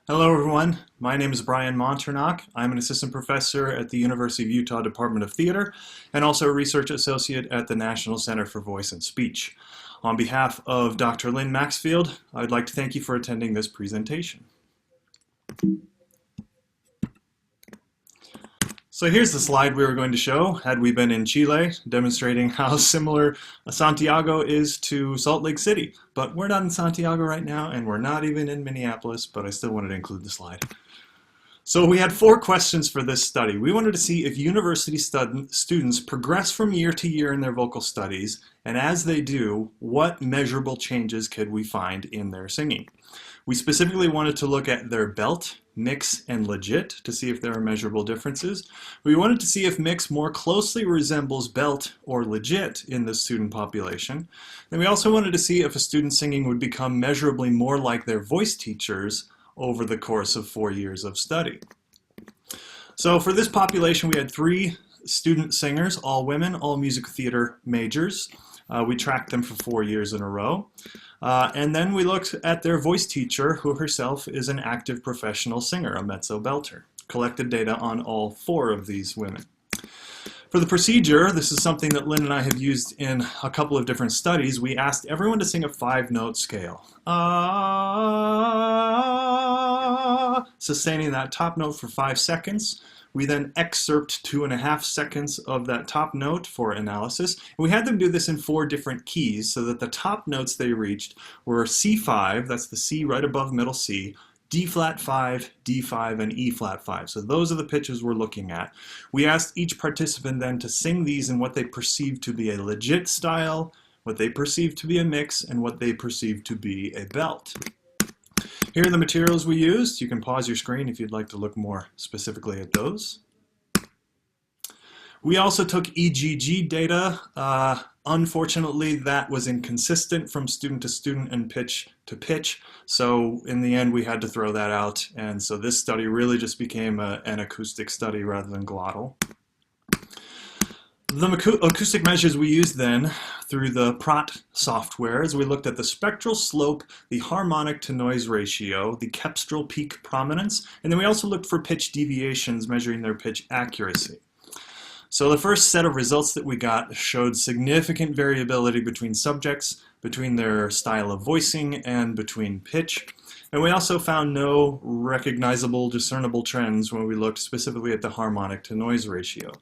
Hello everyone, my name is Brian Manternach. I'm an assistant professor at the University of Utah Department of Theater and also a research associate at the National Center for Voice and Speech. On behalf of Dr. Lynn Maxfield, I'd like to thank you for attending this presentation. So here's the slide we were going to show had we been in Chile, demonstrating how similar Santiago is to Salt Lake City. But we're not in Santiago right now, and we're not even in Minneapolis, but I still wanted to include the slide. So we had 4 questions for this study. We wanted to see if university students progress from year to year in their vocal studies, and as they do, what measurable changes could we find in their singing. We specifically wanted to look at their belt, mix, and legit to see if there are measurable differences. We wanted to see if mix more closely resembles belt or legit in the student population. And we also wanted to see if a student singing would become measurably more like their voice teachers over the course of 4 years of study. So for this population, we had 3 student singers, all women, all music theater majors. We tracked them for 4 years in a row. And then we looked at their voice teacher, who herself is an active professional singer, a mezzo belter. Collected data on all 4 of these women. For the procedure, this is something that Lynn and I have used in a couple of different studies. We asked everyone to sing a 5-note scale. Sustaining that top note for 5 seconds. We then excerpt 2.5 seconds of that top note for analysis. And we had them do this in 4 different keys so that the top notes they reached were C5, that's the C right above middle C, D flat 5, D5, and E flat 5. So those are the pitches we're looking at. We asked each participant then to sing these in what they perceive to be a legit style, what they perceive to be a mix, and what they perceive to be a belt. Here are the materials we used. You can pause your screen if you'd like to look more specifically at those. We also took EGG data. Unfortunately, that was inconsistent from student to student and pitch to pitch. So in the end, we had to throw that out. And so this study really just became an acoustic study rather than glottal. The acoustic measures we used then through the PROT software is we looked at the spectral slope, the harmonic to noise ratio, the cepstral peak prominence, and then we also looked for pitch deviations measuring their pitch accuracy. So the first set of results that we got showed significant variability between subjects, between their style of voicing, and between pitch. And we also found no recognizable, discernible trends when we looked specifically at the harmonic to noise ratio.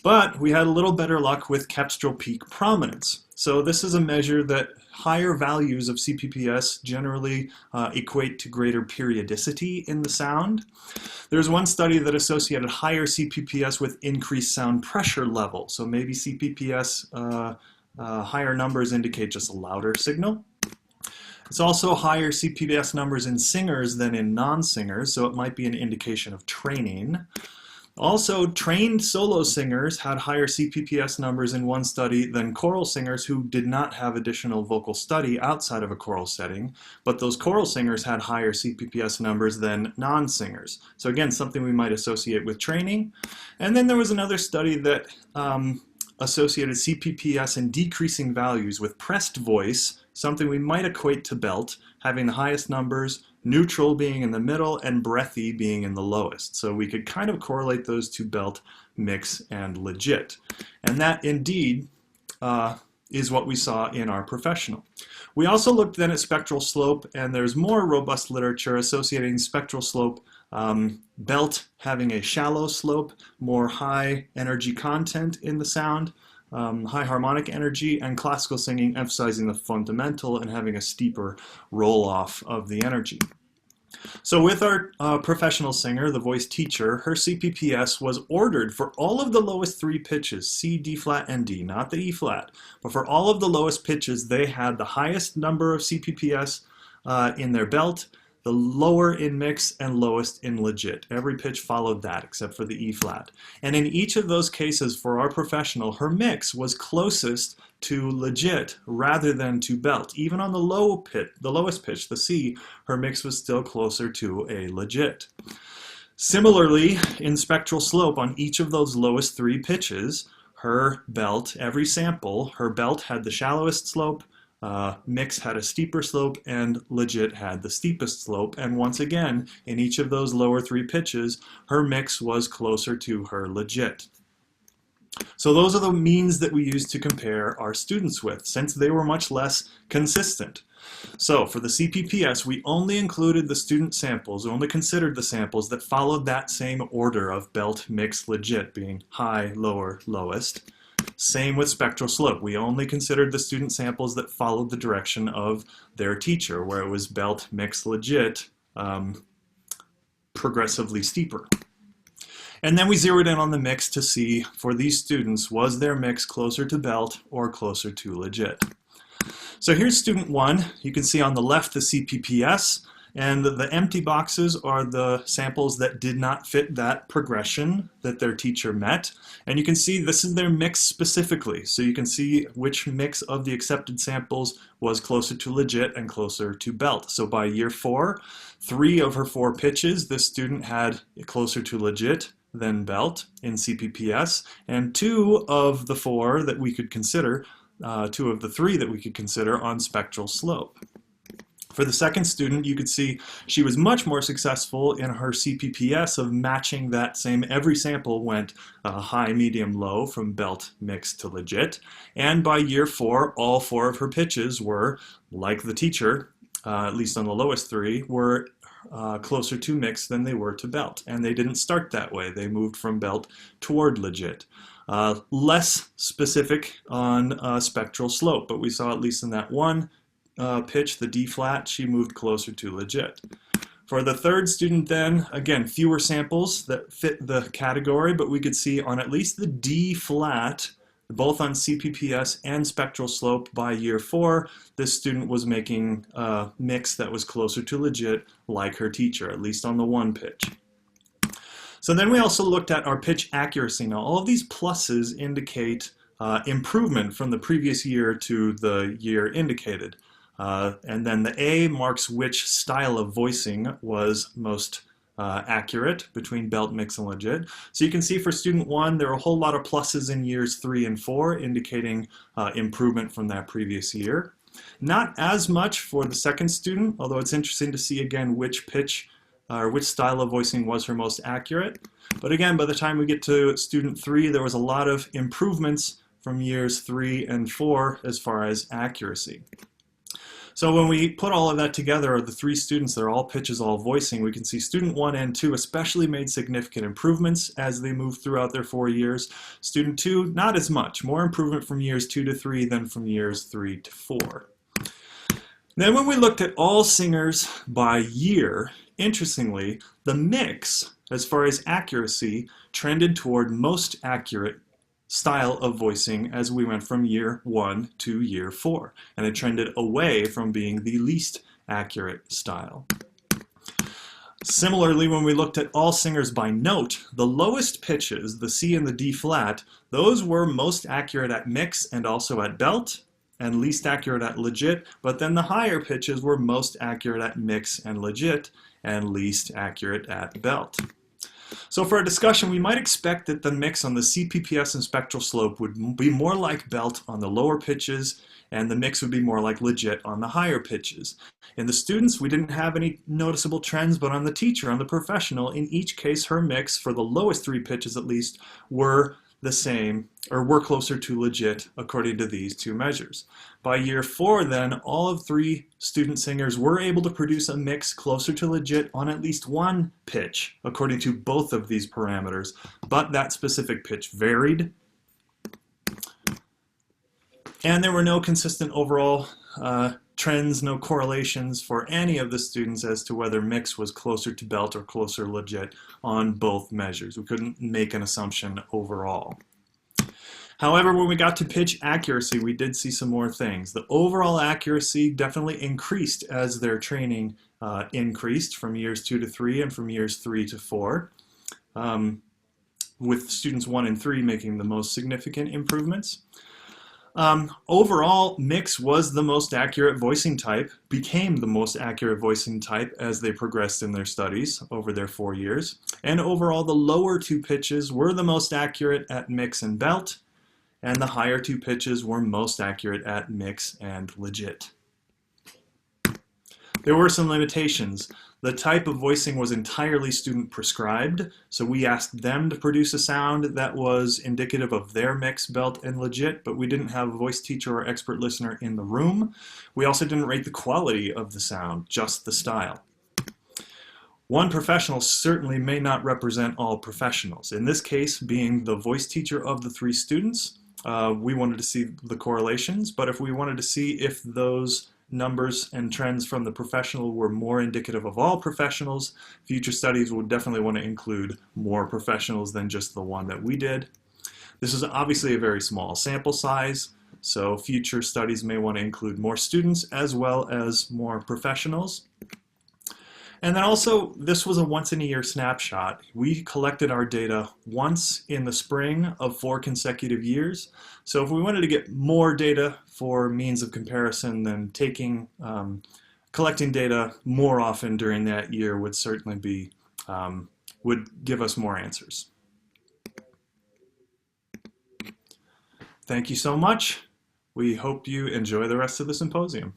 But we had a little better luck with cepstral peak prominence. So this is a measure that higher values of CPPS generally equate to greater periodicity in the sound. There's one study that associated higher CPPS with increased sound pressure level. So maybe CPPS higher numbers indicate just a louder signal. It's also higher CPPS numbers in singers than in non-singers, so it might be an indication of training. Also, trained solo singers had higher CPPS numbers in one study than choral singers who did not have additional vocal study outside of a choral setting, but those choral singers had higher CPPS numbers than non-singers. So again, something we might associate with training. And then there was another study that associated CPPS in decreasing values with pressed voice, something we might equate to belt, having the highest numbers, neutral being in the middle, and breathy being in the lowest. So we could kind of correlate those to belt, mix, and legit. And that indeed is what we saw in our professional. We also looked then at spectral slope, and there's more robust literature associating spectral slope, belt having a shallow slope, more high energy content in the sound, high harmonic energy, and classical singing emphasizing the fundamental and having a steeper roll-off of the energy. So with our professional singer, the voice teacher, her CPPS was ordered for all of the lowest 3 pitches, C, D flat, and D, not the E flat. But for all of the lowest pitches, they had the highest number of CPPS in their belt, the lower in mix, and lowest in legit. Every pitch followed that except for the E flat. And in each of those cases for our professional, her mix was closest to legit rather than to belt. Even on the lowest pitch, the C, her mix was still closer to a legit. Similarly, in spectral slope on each of those lowest 3 pitches, her belt, every sample, her belt had the shallowest slope, mix had a steeper slope and legit had the steepest slope. And once again, in each of those lower three pitches, her mix was closer to her legit. So those are the means that we use to compare our students with, since they were much less consistent. So for the CPPS, we only included the student samples, only considered the samples that followed that same order of belt, mix, legit, being high, lower, lowest. Same with spectral slope. We only considered the student samples that followed the direction of their teacher, where it was belt, mix, legit, progressively steeper. And then we zeroed in on the mix to see, for these students, was their mix closer to belt or closer to legit? So here's student 1. You can see on the left the CPPS, and the empty boxes are the samples that did not fit that progression that their teacher met. And you can see this is their mix specifically. So you can see which mix of the accepted samples was closer to legit and closer to belt. So by year 4, 3 of her 4 pitches, this student had closer to legit than belt in CPPS, and 2 of the 4 that we could consider, 2 of the 3 that we could consider on spectral slope. For the second student, you could see she was much more successful in her CPPS of matching that same, every sample went high, medium, low from belt, mix to legit, and by year 4, all 4 of her pitches were, like the teacher, at least on the lowest 3, were closer to mix than they were to belt. And they didn't start that way. They moved from belt toward legit. Less specific on spectral slope, but we saw at least in that one pitch, the D flat, she moved closer to legit. For the third student then, again, fewer samples that fit the category, but we could see on at least the D flat, both on CPPS and spectral slope by year 4, this student was making a mix that was closer to legit like her teacher, at least on the one pitch. So then we also looked at our pitch accuracy. Now all of these pluses indicate improvement from the previous year to the year indicated. And then the A marks which style of voicing was most accurate between belt, mix, and legit. So you can see for student 1, there are a whole lot of pluses in years 3 and 4, indicating improvement from that previous year. Not as much for the second student, although it's interesting to see again which pitch or which style of voicing was her most accurate. But again, by the time we get to student 3, there was a lot of improvements from years 3 and 4 as far as accuracy. So when we put all of that together, the 3 students that are all pitches, all voicing, we can see student 1 and 2 especially made significant improvements as they moved throughout their 4 years. Student 2, not as much. More improvement from years 2 to 3 than from years 3 to 4. Then when we looked at all singers by year, interestingly, the mix, as far as accuracy, trended toward most accurate style of voicing as we went from year 1 to year 4, and it trended away from being the least accurate style. Similarly, when we looked at all singers by note, the lowest pitches, the C and the D flat, those were most accurate at mix and also at belt, and least accurate at legit, but then the higher pitches were most accurate at mix and legit, and least accurate at belt. So for our discussion, we might expect that the mix on the CPPS and spectral slope would be more like belt on the lower pitches, and the mix would be more like legit on the higher pitches. In the students, we didn't have any noticeable trends, but on the teacher, on the professional, in each case, her mix, for the lowest 3 pitches at least, were the same, or were closer to legit according to these 2 measures. By year 4 then, all of 3 student singers were able to produce a mix closer to legit on at least 1 pitch according to both of these parameters, but that specific pitch varied. And there were no consistent overall trends, no correlations for any of the students as to whether mix was closer to belt or closer legit on both measures. We couldn't make an assumption overall. However, when we got to pitch accuracy, we did see some more things. The overall accuracy definitely increased as their training increased from years 2 to 3 and from years 3 to 4, with students 1 and 3 making the most significant improvements. Overall, mix was the most accurate voicing type, became the most accurate voicing type as they progressed in their studies over their 4 years. And overall, the lower 2 pitches were the most accurate at mix and belt, and the higher two pitches were most accurate at mix and legit. There were some limitations. The type of voicing was entirely student prescribed, so we asked them to produce a sound that was indicative of their mix, belt, and legit, but we didn't have a voice teacher or expert listener in the room. We also didn't rate the quality of the sound, just the style. One professional certainly may not represent all professionals. In this case, being the voice teacher of the 3 students, we wanted to see the correlations, but if we wanted to see if those numbers and trends from the professional were more indicative of all professionals, future studies would definitely want to include more professionals than just the one that we did. This is obviously a very small sample size, so future studies may want to include more students as well as more professionals. And then also, this was a once-in-a-year snapshot. We collected our data once in the spring of 4 consecutive years. So if we wanted to get more data for means of comparison, then collecting data more often during that year would certainly be, would give us more answers. Thank you so much. We hope you enjoy the rest of the symposium.